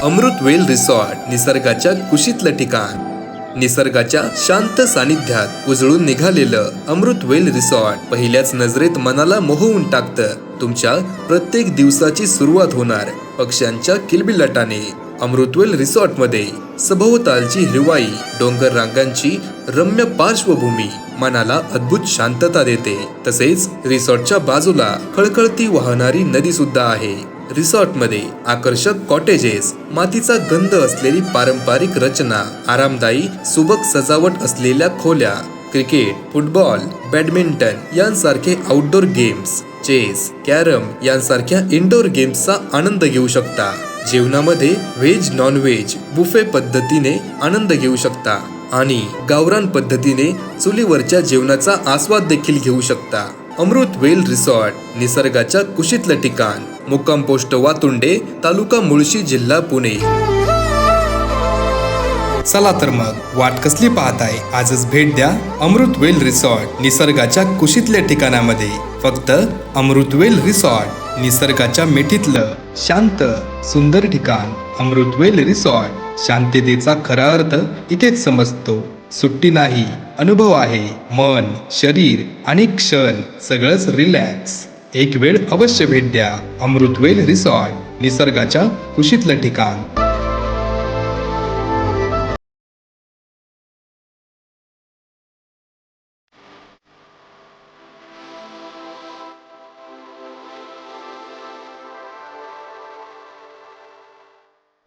Amrutvel resort निसर्गाच्या कुशीतलं ठिकाण. निसर्गाच्या शांत सानिध्यात उजळून निघालेलं अमृतवेल रिसॉर्ट पहिल्याच नजरेत मनाला मोहवून टाकतं. तुमच्या प्रत्येक दिवसाची सुरुवात होणार पक्ष्यांच्या किलबिलाटाने. अमृतवेल रिसॉर्टमध्ये सभोवतालची हिरवाई, डोंगर रांगांची रम्य पार्श्वभूमी मनाला अद्भुत शांतता देते. तसेच रिसॉर्टच्या बाजूला खळखळती वाहणारी नदी सुद्धा आहे. रिसॉर्टमध्ये आकर्षक कॉटेजेस, मातीचा गंध असलेली पारंपरिक रचना, आरामदायी सुबक सजावट असलेल्या खोल्या, क्रिकेट, फुटबॉल, बॅडमिंटन यांसारखे आउटडोर गेम्स, चेस, कॅरम यांसारख्या इनडोर गेम्सचा आनंद घेऊ शकता. जेवणामध्ये व्हेज नॉन व्हेज बुफे पद्धतीने आनंद घेऊ शकता आणि गावरान पद्धतीने चुलीवरच्या जेवणाचा आस्वाद देखील घेऊ शकता. अमृतवेल रिसॉर्ट निसर्गाच्या कुशीतलं ठिकाण. मुक्काम पोस्ट वातुंडे, तालुका मुळशी, जिल्हा पुणे. चला तर मग वाट कसली पाहताय, आजच भेट द्या अमृतवेल रिसॉर्ट निसर्गाच्या कुशीतल्या ठिकाणामध्ये. फक्त अमृतवेल रिसॉर्ट, निसर्गाच्या मिठीतलं शांत सुंदर ठिकाण. अमृतवेल रिसॉर्ट, शांततेचा खरा अर्थ इथेच समजतो. सुट्टी नाही, अनुभव आहे. मन, शरीर आणि क्षण सगळंच रिलॅक्स. एक वेळ अवश्य भेट द्या अमृतवेल रिसॉर्ट, निसर्गाच्या कुशीतलं ठिकाण.